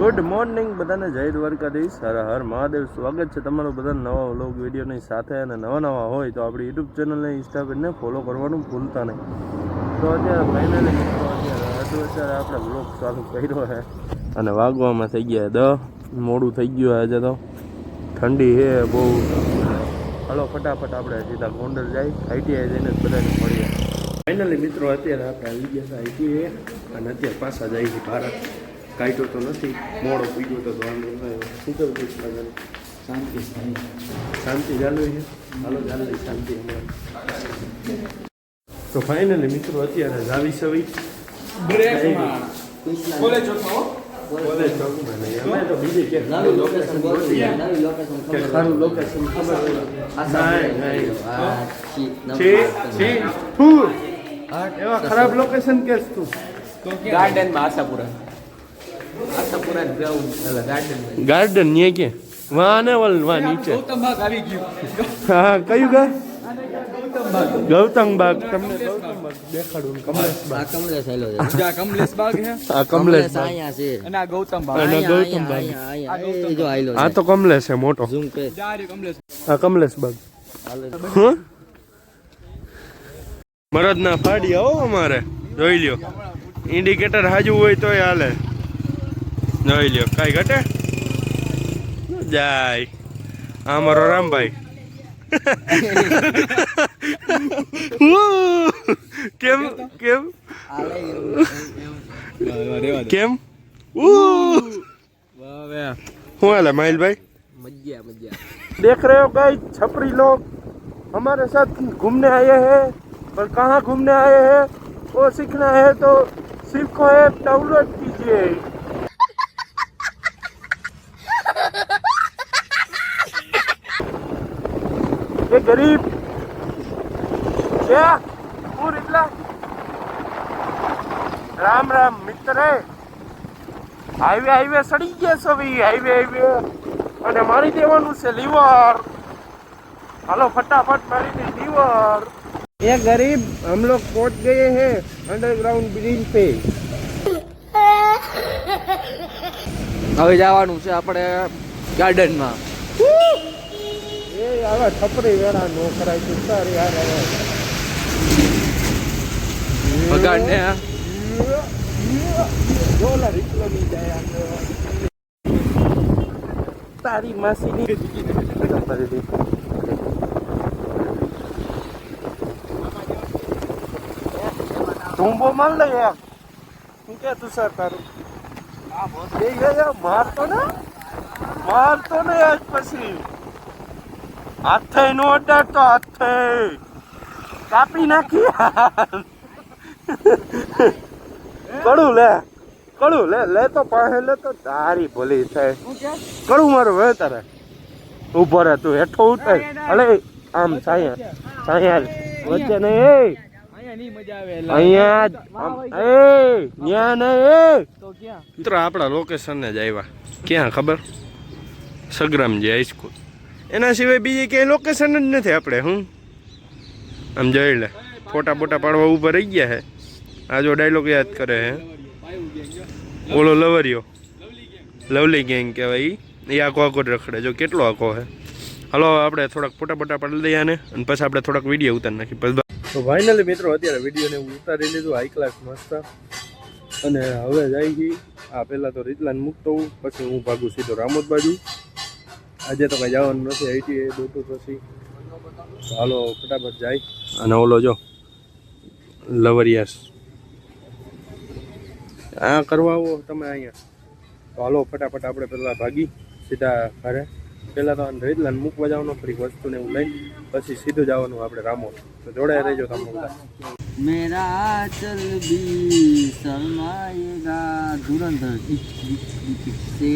Good morning બધાને, જય દ્વારકાધીશ, હર હર મહાદેવ. સ્વાગત છે તમારું બધા નવા વ્લોગ વિડીયોની સાથે. અને નવા હોય તો આપણી યુટ્યુબ ચેનલને ઇન્સ્ટા પેજને ફોલો કરવાનું ભૂલતા નહીં. તો અત્યારે ફાઇનલી મિત્રો અત્યારે આપણે વ્લોગ ચાલુ કર્યો છે અને વાગવામાં થઈ ગયા 10. મોડું થઈ ગયું આજે, તો ઠંડી છે બહુ. હલો ફટાફટ આપણે સીધા ગોંડલ જાય, આઈટીઆઈ જઈને બધાને મળીએ. ફાઇનલી મિત્રો અત્યારે આપણે આવી ગયા હતા આઈટીઆઈ અને અત્યારે પાછા જાય છે ભારત. કાઢ્યો તો નથી, મોડો પીગો તો વાંધો નહીં. શું કરું છું શાંતિ શાંતિ ચાલુ છે. હાલો ચાલુ શાંતિ હમણાં. તો ફાઇનલી મિત્રો અત્યારે જાવી સવી કોલેજ ચોકમાં નહીં, અમે તો બીજી કે સારું લોકેશન એવા ખરાબ લોકેશન કે તું ગાર્ડનમાં આશાપુરા ગાર્ડન ને કે વાને વલ વા નીચે ગૌતમ બાગ આવી ગયું. હા કયું ગા ગૌતમ બાગ. તમને ગૌતમ બાગ દેખાડું. કમલેશ બાગ. કમલેશ આયલો છે. આ કમલેશ બાગ છે. આ કમલેશ બાગ અહીંયા છે. અને આ ગૌતમ બાગ. અને ગૌતમ બાગ. આ જો આયલો છે. આ તો કમલેશ છે મોટો. ઝૂમ કરે. કમલેશ. આ કમલેશ બાગ. મરદ ના ફાડી આવો અમારે જોઈ લ્યો. ઇન્ડિકેટર હાજુ હોય તોય હાલે. જોઈ લ્યો કઈ ઘટે જાય. આ મારો રામભાઈ. કેમ કેમ કેમ હું हाल है माहिल भाई? मज्जा मज्जा। देख रहे हो गाइस, छपरी लोग हमारे साथ घूमने आए हैं, पर कहाँ घूमने आए हैं वो सीखना है तो सिर्फ ऐप डाउनलोड कीजिए। ये गरीब क्या पूर इतना राम राम मित्र हाईवे हाईवे सड़ी गया सभी हाईवे हाईवे અને મારી દેવાનું છે લીવર. हेलो फटाफट मारी दे लीवर. ये गरीब हम लोग पहुंच गए हैं अंडरग्राउंड ब्रिज पे. હવે જવાનું છે આપણે ગાર્ડનમાં. એ આવા છપરી વેળા નો કરાય તું સર યાર. હવે ભગાડ ને ડોલર એટલો ની જાય તારી માસીની ધૂંબો માર લે યાર. શું કે તું સર તારું મારતો ને આજ પછી હાથે નો અડાડતો, હાથે કાપી નાખી. કડું લે તો પાસે લે તો તારી ભૂલી થાય. કડું મારું હવે તારે ઉભો રહે, તું હેઠો ઉતર. અલે આમ સાયા વચ્ચે નહીં. મિત્રો આપણા લોકેશન ને જ આવ્યા. ક્યાં ખબર? સગ્રામજી હાઈસ્કૂલ. એના સિવાય બીજી ક્યાંય લોકેશન જ નથી આપણે. હું આમ જોઈ લે, ફોટા બોટા પાડવા ઊભા રહી ગયા હે. આ જો ડાયલોગ યાદ કરે હે ઓલો લવરિયો, લવલી ગેંગ કહેવાય. એ આખો આખો જ રખડે. જો કેટલો આખો હે. હલો આપણે થોડાક ફોટા બોટા પાડી દઈએ અને પછી આપણે થોડાક વિડીયો ઉતારી નાખીએ. તો ફાઇનલી મિત્રો અત્યારે વિડીયોને ઉતારી લીધું હાઈ ક્લાસ મસ્ત. અને હવે જાય ગઈ આ પહેલાં તો રીતલાને મૂકતો હું, પછી હું ભાગું સીધો રામોદ બાજુ. આજે તો કંઈ જવાનું નથી, આઈટીઆઈ દોતું પછી. હાલો ફટાફટ જાય. અને ઓલો જો લવરિયાસ આ કરવા આવો તમે અહીંયા, તો હાલો ફટાફટ આપણે પહેલાં ભાગી સીધા ઘરે. પહેલાં તો રીતલાને મૂકવા જવાનું, ફરી વસ્તુને એવું લઈને પછી સીધું જવાનું આપણે રામોદ. તો જોડાઈ રહેજો તમે બધા. મેરા ચલ બી શરમાયેગા ધુરંધર સે.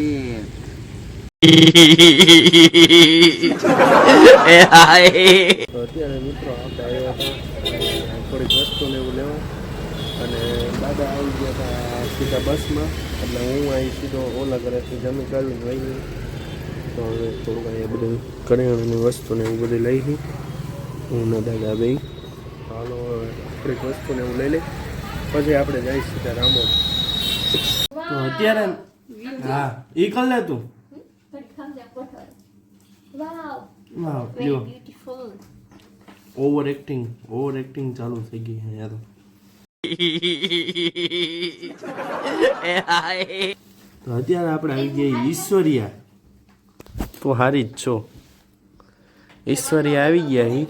તો અત્યારે મિત્રો આપણે આવ્યા હતા થોડીક વસ્તુને એવું લેવા, અને દાદા આવી ગયા હતા સીધા બસમાં. એટલે હું અહીં સીધો ઓલા ઘરેથી જમી કાઢીને લઈ. તો હવે થોડુંક અહીંયા બધું કરિયાણાની વસ્તુને એવું બધું લઈ. હું ને દાદા ભાઈ હાલો થોડીક વસ્તુને એવું લઈ લઈ પછી આપણે જઈશું ત્યાં રામોદ. તો અત્યારે હા ઈ કર લે તું But comes a bottle. Wow, વાહ very જો beautiful. ઓવર એક્ટિંગ ચાલુ થઈ ગઈ હે યાર તો અત્યારે આપણે આવી ગયા ઈશ્વરિયા તો હારી જ છો ઈશ્વરિયા આવી ગયા હી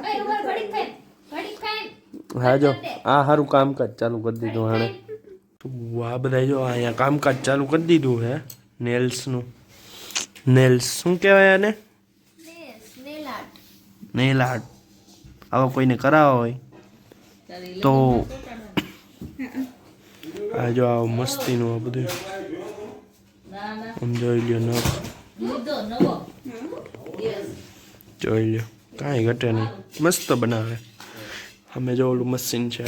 Hey, over, body fan. હા જો આ સારું કામકાજ ચાલુ કરી દીધું હાણે તો આ બધા જો અહીંયા કામકાજ ચાલુ કરી દીધું હે નેલ્સનું નેલ્સ શું કહેવાય આને Yes, nail art. Nail art આવો કોઈને કરાવવા હોય તો આ જો આ મસ્તીનું આ બધું આમ જોઈ લ્યો નખ જોઈ લ્યો કાંઈ ઘટે નહીં મસ્ત બનાવે અમે જો ઓલું મશીન છે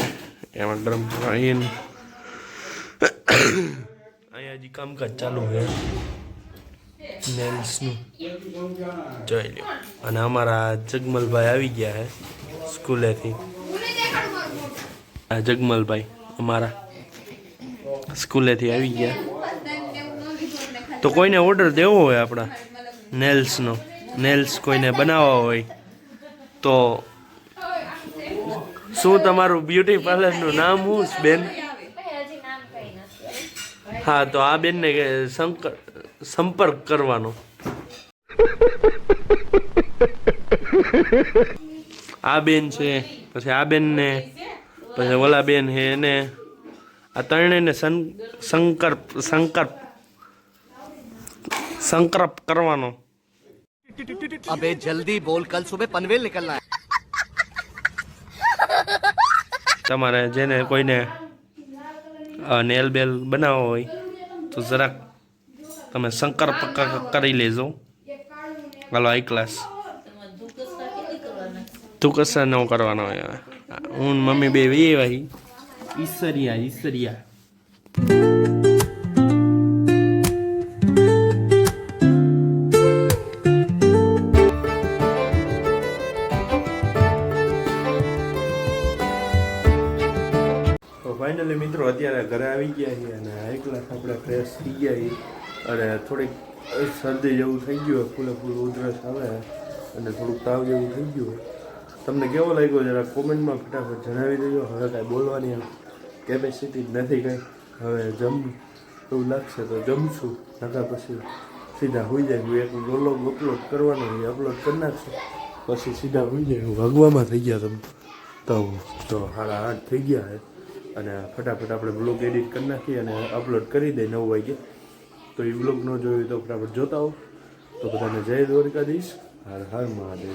એમાં ગરમ પાણી અહીંયા હજી કામકાજ ચાલુ છે નેલ્સનું જોઈ લ્યો અને અમારા જગમલભાઈ આવી ગયા છે સ્કૂલેથી આ જગમલભાઈ અમારા સ્કૂલેથી આવી ગયા તો કોઈને ઓર્ડર દેવો હોય આપણા નેલ્સનો નેલ્સ કોઈને બનાવવા હોય તો શું તમારું બ્યુટી પાર્લરનું નામ શું છે બેન હા તો આ બેનને સંપર્ક કરવાનો આ બેન છે પછી આ બેનને પછી ઓલા બેન છે એને આ ત્રણેયને સંકલ્પ કરવાનો अबे जल्दी बोल कल सुबह पनवेल निकलना है તમારે જેને કોઈને નેલ બેલ બનાવવો હોય તો જરાક તમે સંકલ્પ કરી લેજો હાલો હાઈ ક્લાસ તું કશા ન કરવાનો હોય હું ને મમ્મી બે ભાઈ ઈશ્વરિયા ફાઇનલી મિત્રો અત્યારે ઘરે આવી ગયા છીએ અને હાઈ ક્લાસ આપણે ફ્રેશ થઈ ગયા છીએ અને થોડીક શરદી જેવું થઈ ગયું ફૂલ ઉધરસ આવે અને થોડુંક તાવ જેવું થઈ ગયું તમને કેવો લાગ્યો જરા કોમેન્ટમાં ફટાફટ જણાવી દેજો હવે કાંઈ બોલવાની કેપેસિટી નથી કંઈ હવે એવું લાગશે તો જમશું નકા પછી સીધા હોઈ જાય એક વ્લોગ અપલોડ કરવાનો હોય અપલોડ કરી નાખશું પછી સીધા હોઈ જાય ભાગવામાં થઈ ગયા તમે તો 8:30 થઈ ગયા છે અને ફટાફટ આપણે બ્લોગ એડિટ કરી નાખીએ અને અપલોડ કરી દઈએ 9 વાગે તો એ બ્લોગ ન જોયું તો ફટાફટ જોતા હો તો બધાને જય દ્વારકાધીશ હર હર મહાદેવ